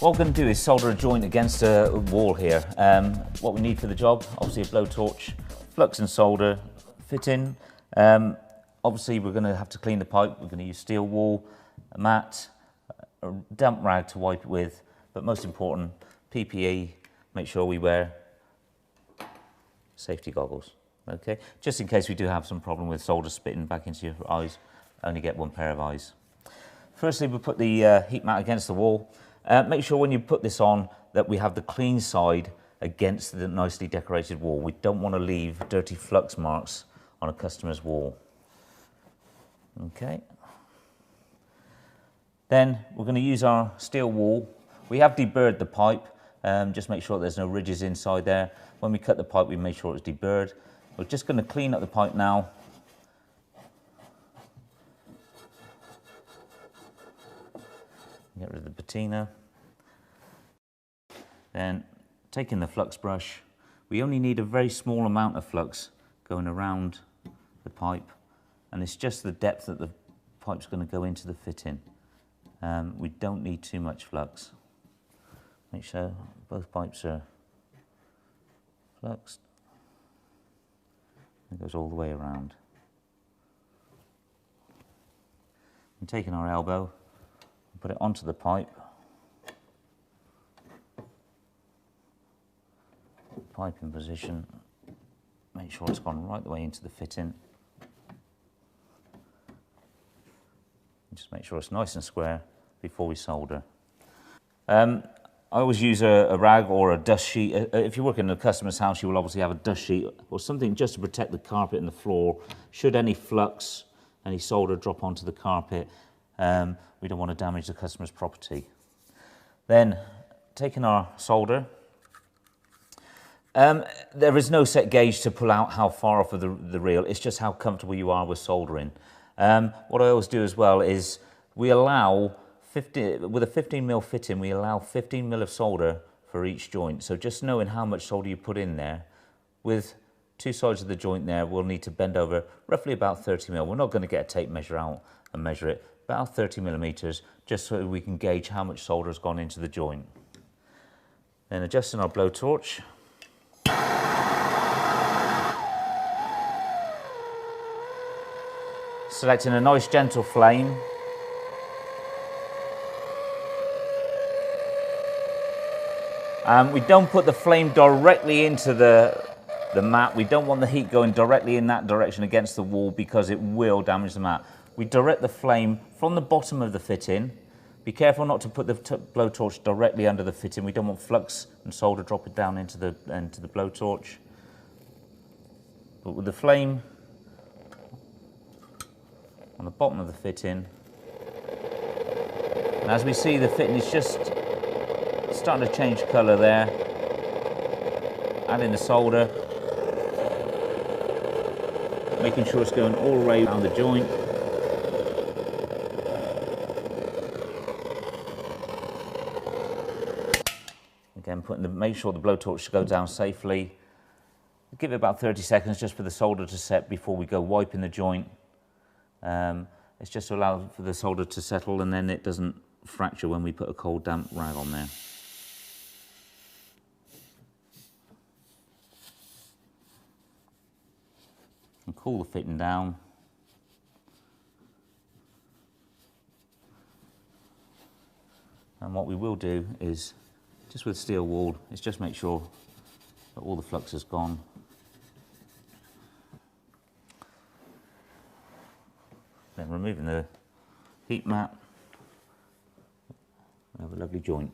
What we're going to do is solder a joint against a wall here. What we need for the job, obviously a blowtorch, flux and solder, fit in. Obviously we're going to have to clean the pipe. We're going to use steel wool, a mat, a damp rag to wipe it with, but most important, PPE, make sure we wear safety goggles, okay? Just in case we do have some problem with solder spitting back into your eyes, only get one pair of eyes. Firstly, we'll put the heat mat against the wall. Make sure when you put this on that we have the clean side against the nicely decorated wall. We don't want to leave dirty flux marks on a customer's wall. Okay. Then we're going to use our steel wool. We have deburred the pipe. Just make sure there's no ridges inside there. When we cut the pipe, we make sure it's deburred. We're just going to clean up the pipe now. Get rid of the patina. Then taking the flux brush, we only need a very small amount of flux going around the pipe, and it's just the depth that the pipe's going to go into the fitting. We don't need too much flux. Make sure both pipes are fluxed. It goes all the way around. And taking our elbow, put it onto the pipe. Pipe in position. Make sure it's gone right the way into the fitting. Just make sure it's nice and square before we solder. I always use a rag or a dust sheet. If you work in a customer's house, you will obviously have a dust sheet or something just to protect the carpet and the floor. Should any flux, any solder drop onto the carpet, we don't want to damage the customer's property. Then, taking our solder, there is no set gauge to pull out how far off of the reel. It's just how comfortable you are with soldering. What I always do as well is we allow with a 15mm fitting, we allow 15mm of solder for each joint. So just knowing how much solder you put in there, with two sides of the joint there, we'll need to bend over roughly about 30mm. We're not going to get a tape measure out and measure it. About 30mm, just so we can gauge how much solder has gone into the joint. Then adjusting our blowtorch. Selecting a nice gentle flame. We don't put the flame directly into the mat. We don't want the heat going directly in that direction against the wall because it will damage the mat. We direct the flame from the bottom of the fitting. Be careful not to put the blowtorch directly under the fitting. We don't want flux and solder dropping down into the blowtorch. But with the flame on the bottom of the fitting, and as we see, the fitting is just starting to change colour there. Adding the solder, making sure it's going all the way around the joint. Again, make sure the blowtorch goes down safely. Give it about 30 seconds just for the solder to set before we go wiping the joint. It's just to allow for the solder to settle and then it doesn't fracture when we put a cold damp rag on there. And cool the fitting down. And what we will do is, just with steel wool, is just make sure that all the flux has gone. Then removing the heat mat, we have a lovely joint.